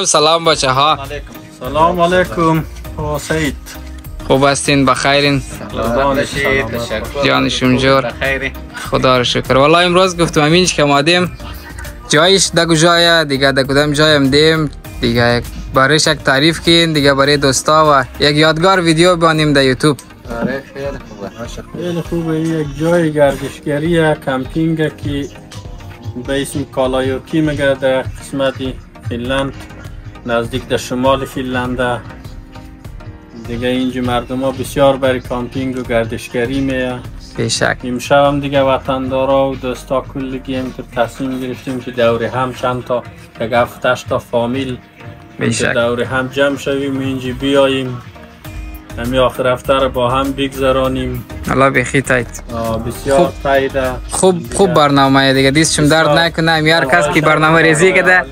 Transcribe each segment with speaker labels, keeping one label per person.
Speaker 1: سلام بچه ها.
Speaker 2: سلام علیکم سعید.
Speaker 1: خوب هستین؟ بخیرین؟ جان شمجور خدا رو شکر. والله امروز گفتم امینش که آمدیم جایش دگو جایه دیگه، دگودم جایم دیم دیگه، برایش یک تعریف کن دیگه برای دوستا و یک یادگار ویدیو بانیم در یوتیوب.
Speaker 2: آره خیلی خوبه. خیلی خوبه. یک جای گردشگری کمپینگ که به اسم کالایوکی میگه در قسمتی فنلند، نزدیک در شمال فنلند دیگه. اینجا مردم ها بسیار برای کامپینگ و گردشگری میه.
Speaker 1: بیشک
Speaker 2: امشب هم دیگه وطندارا و دوستا کلگی هم تصمیم گرفتیم که دور هم چند تا یک 7-8 تا فامیل دور هم جمع شویم اینجا بیاییم همی آخر هفته رو با هم بگذرانیم.
Speaker 1: الله بخی تایید.
Speaker 2: بسیار تاییده.
Speaker 1: خوب برنامه دیگه، دیستشم درد نکنه. هر کس که برنامه ریزی کده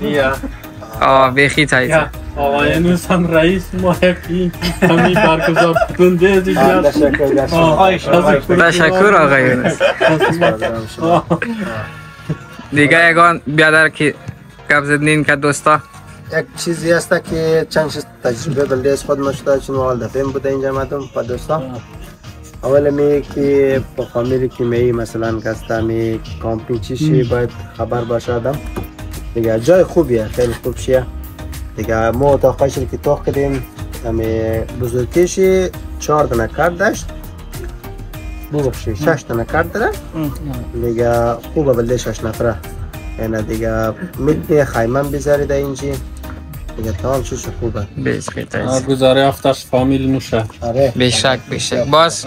Speaker 1: بخی تایید.
Speaker 2: آقای نوس هم رئیس ما یکی همی برگزار کنده دیگه.
Speaker 1: تشکر آقای نوس. دیگه یگان بیادر که گپ زدنین که دوستا
Speaker 3: یک چیزی هست که چند تجربه بلده از خود مشته، چون اول دفعه بوده اینجا مدام با دوستا. اول می که با فامیلی که می مثلا کستا می کامپینگ چیشی باید خبر باشه آدم دیگه. جای خوبیه، خیلی خوب شیه دیگه. ما اتاقش که توخ کردیم همی بزرگیشی 4 دانه کرد داشت، ببخشی 6 دانه کرد داره دیگه. خوبه بلده 6 نفره یعنی دیگه. میتونی خیمه بذاری در اینجا دیگه، تمام چیز خوبه.
Speaker 2: گذاره هفتش فامیل نوشه.
Speaker 3: آره
Speaker 1: بیشک. باز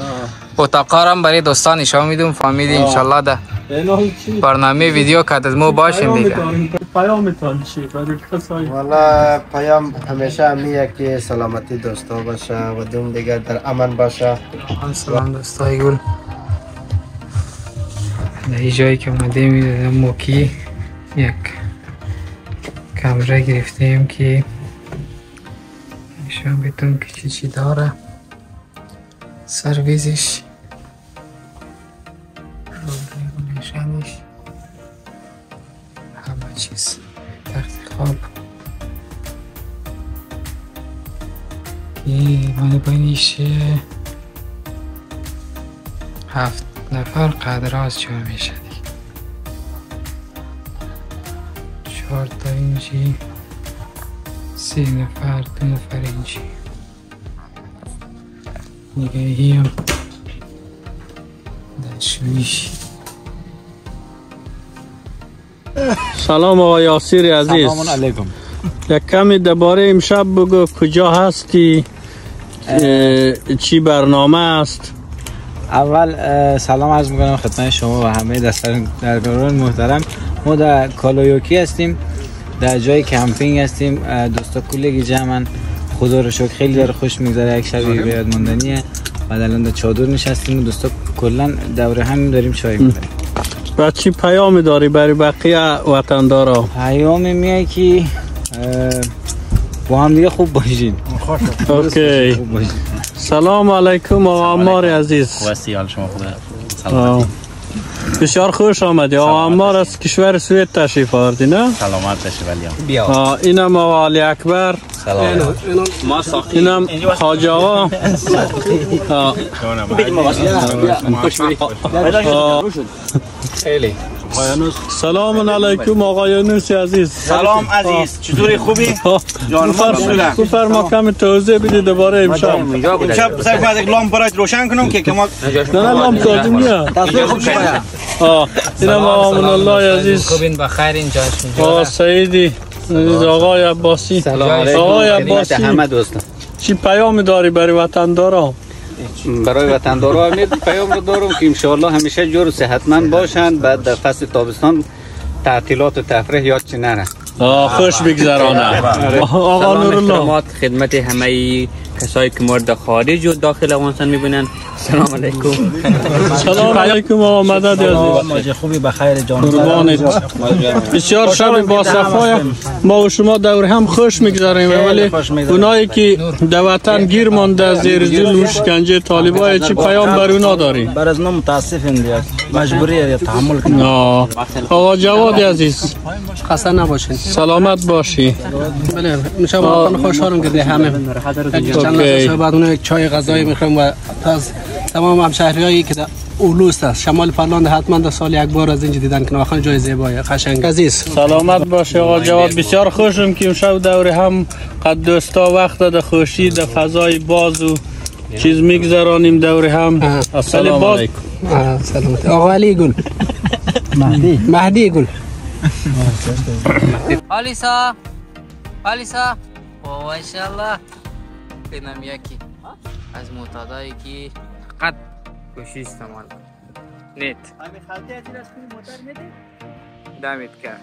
Speaker 1: اتاقا هم برای دوستان نشان میدم فامیلی انشالله ده برنامه ویدیو که از ما باشیم دیگه.
Speaker 2: پیامتان چی برای کسایی؟
Speaker 3: والا پیام همیشه همیه که سلامتی دوستا باشه و دوم دیگه در امن باشه.
Speaker 1: سلام دوستای گل. در این جایی که اومدیم موکی یک کامره گرفتیم که نشان بدم که چی داره. سرویسش، نشانش، همه چیز، تخت خواب که مال بینش 7 نفر قدراز جا میشه دیگه. 4 تا اینجی، 3 نفر، 2 نفر اینجی دیگه. هی هم دشویش.
Speaker 2: سلام آقای یاسیر عزیز.
Speaker 4: سلام علیکم.
Speaker 2: یک کمی درباره امشب بگو، کجا هستی، چی برنامه است؟
Speaker 4: اول سلام عرض میکنم خدمت شما و همه درگران محترم. ما در کالایوکی هستیم، در جای کمپینگ هستیم. دوستا کلگی جمعن، خدا رو شکر خیلی داره خوش میگذره. یک شبی به یاد ماندنیه و الان در چادر نشستیم و دوستا کلا دوره هم داریم چای می‌خوریم.
Speaker 2: و چی پیامی داری برای بقیه وطندارا؟
Speaker 4: پیامی میگه که با هم دیگه خوب باشین.
Speaker 2: اوکی. سلام علیکم آقا عمار عزیز.
Speaker 5: خوب هستی؟ حال شما خوبه؟ سلامتی.
Speaker 2: بسیار خوش آمدی. آقا عمار از کشور سوئد تشریف آوردی نه؟
Speaker 5: سلامت باشی. ولی
Speaker 2: اینم آقا علی اکبر.
Speaker 5: سلام.
Speaker 2: اینم حاج آقا.
Speaker 5: خیلی
Speaker 2: سلام علیکم آقای یونس عزیز.
Speaker 5: سلام عزیز، چطوری؟ خوبی؟ جان
Speaker 2: بفرما کمی توضیح بدید درباره امشب.
Speaker 5: امشب سعی کنم یک لامپ برات روشن کنم که ما
Speaker 2: نه لامپ کردیم نه.
Speaker 5: تصویر خوب شد.
Speaker 2: اینم آقا من الله عزیز.
Speaker 1: خوبین بخیر اینجا شما.
Speaker 2: سعیدی آقای عباسی. آقای عباسی
Speaker 4: همه دوستان،
Speaker 2: چی پیام داری برای وطندارا؟
Speaker 4: برای وطندارا پیام رو دارم که انشاءالله همیشه جور و صحتمند باشند. بعد در فصل تابستان تعطیلات و تفریح یاد چی نره.
Speaker 2: خوش بگذرانه. آقا نورالله
Speaker 1: خدمت همه
Speaker 6: کسایی که مورد خارج و داخل افغانستان میبینن سلام علیکم.
Speaker 2: سلام علیکم و مدد عزیز.
Speaker 4: خوبی بخیر جان.
Speaker 2: قربانت. بسیار شب با صفای ما و شما دور هم خوش میگذاریم، ولی اونایی که در وطن گیر مانده زیر ظلم و شکنجه طالبای چی پیام بر اونا داری؟
Speaker 4: بر از نم متاسفیم دیگه، مجبوری تحمل کنیم.
Speaker 2: آقا جواد عزیز
Speaker 7: خسته نباشین،
Speaker 2: سلامت باشی.
Speaker 7: بله میشه واقعا خوشحالم که همه چند لحظه بعد اون یک چای غذایی میخورم و از تمام همشهریایی که در اولوست است شمال فنلاند حتما در سال یک بار از اینجا دیدن که واقعا جای زیبایی قشنگ. عزیز
Speaker 2: سلامت باشه آقا جواد. بسیار خوشم که امشب دور هم قد دوستا وقت در خوشی در فضای باز و چیز میگذرانیم دور هم. السلام علیکم.
Speaker 7: سلامت آقا علی گل مهدی گل
Speaker 1: آلیسا او ماشاءالله اینم یکی از معتادایی که قد گوشی استعمال نیت
Speaker 5: همین خالتی از این موتور میدی؟
Speaker 1: دامید کرد.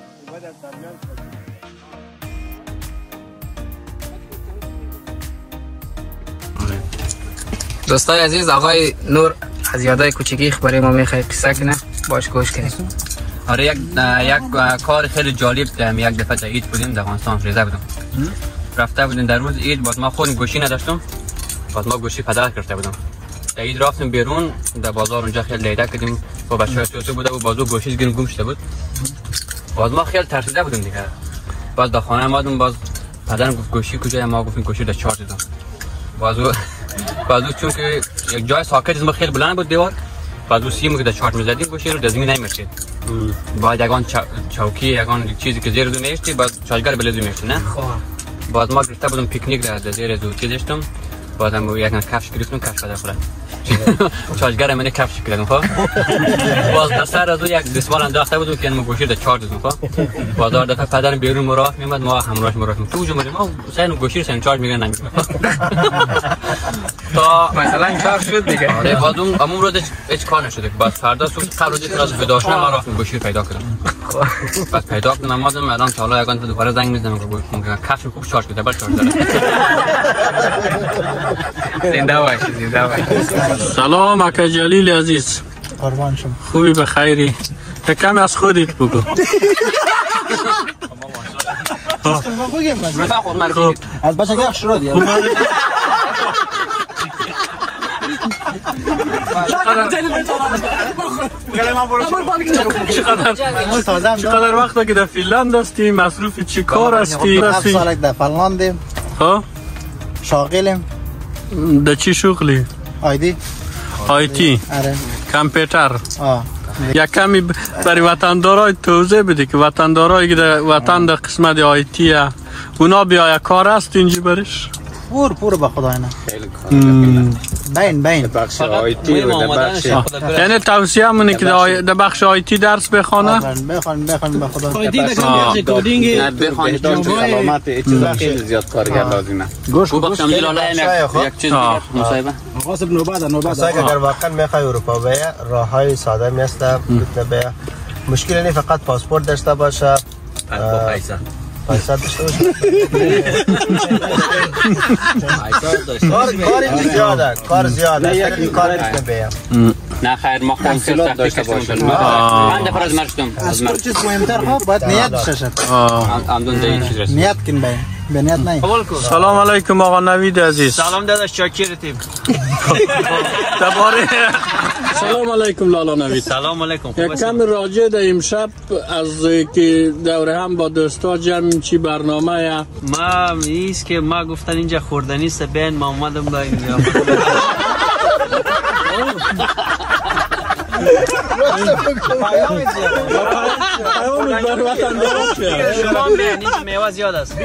Speaker 1: دوستای عزیز، آقای نور از یادای کوچیکی برای ما میخوای قصه کنه، باش گوش کنیم.
Speaker 6: آره یک کار خیلی جالب یک دفعه در عید بودیم در افغانستان ریزه بودم. رفته بودیم در روز عید، باز ما خودم گوشی نداشتم، باز ما گوشی پدر کرده بودم. در عید رفتیم بیرون در بازار، اونجا خیلی لیده کردیم با بچه‌ها سوسو بوده و بازو گوشی گم شده بود. باز ما خیلی ترسیده بودیم دیگه. باز در خانه اومدم، باز پدرم گفت گوشی کجاست؟ ما گفتیم گوشی در چارج دادم. بازو چون که یک جای ساکت ما خیلی بلند بود دیوار، بازو سیمو که در چارج می‌زدیم گوشی رو در زمین نمی‌رسید. باید یگان چوکی یگان چیزی که زیر دو میشتی باید چارجگر بلزو میشتی نه. باز ما گرفته بودم پیکنیک در زیر دو چیز داشتم، بازم یک کفش گرفتم، کفش در خورد چارجگر من کفش کردم. خب باز در سر از یک دستمال انداخته بودم که ما گوشی در چارج دادم. خب بازار دفعه پدرم بیرون راه میومد، ما همراهش تو جمعه ما حسین گوشی رو سن چارج میگن نمیگن تا مثلا چارج شد دیگه. آره بعد اون روز هیچ کار نشد. بعد فردا صبح قبل از اینکه به داشتم ما رفتم گوشی پیدا کردم. بعد پیدا کردم اومدم الان تا حالا یگان دوباره زنگ میزنم که کفش خوب چارج کرده، بعد چارج داره. زنده باشی، زنده باشی.
Speaker 2: سلام اکا جلیل عزیز.
Speaker 4: قربان شما.
Speaker 2: خوبی بخیری؟ کمی از خودت بگو.
Speaker 4: از بچه که شروع دیگه.
Speaker 2: چقدر وقته که در فنلاند هستی؟ مصروف چی کار هستی؟
Speaker 8: 7 سال در فنلاندیم.
Speaker 2: ها؟
Speaker 8: شاغلیم.
Speaker 2: در چی شغلی؟ آیتی.
Speaker 8: آره.
Speaker 2: کامپیوتر. یک کمی برای وطندارای توضیح بده که وطندارایی که در وطن در قسمت آیتی اونا بیا کار است اینجا برش؟
Speaker 8: پور به خدا اینا. بین
Speaker 6: بخش آیتی و بخش
Speaker 2: یعنی توصیه منه که در بخش آیتی درس بخونه؟
Speaker 8: بخوان به خدا.
Speaker 7: آیتی بخوان کدینگ
Speaker 6: بخوان سلامت چیزا خیلی زیاد کارگر لازمه. گوش بخشم جلاله یک چیز مصاحبه
Speaker 4: غاصب نوبت
Speaker 3: اگر واقعا میخوای اروپا بیا، راههای ساده میست میتونه بیا. مشکلی نیست، فقط پاسپورت داشته باشه، پیسه داشته باشه. کار زیاده این کار میتونه بیا.
Speaker 6: نه خیر ما خودم سلات داشته باشم. من دفعه از مرشتم.
Speaker 8: از تو چیز مهمتر ها باید نیت بشه.
Speaker 6: اندون دیگه چیز رسید.
Speaker 8: نیت کن بین. به نیت نه.
Speaker 2: سلام علیکم آقا نوید عزیز.
Speaker 5: سلام داداش، شاکرتیم.
Speaker 2: دوباره سلام علیکم لالا نوید.
Speaker 5: سلام علیکم.
Speaker 2: یک کم راجع در امشب از که دوره هم با دوستا جمع چی برنامه
Speaker 5: ما ایست که ما گفتن اینجا خوردنی است، بین ما اومدم با اینجا.
Speaker 2: پیامت بر وطن دارد
Speaker 5: شما میوه زیاد است.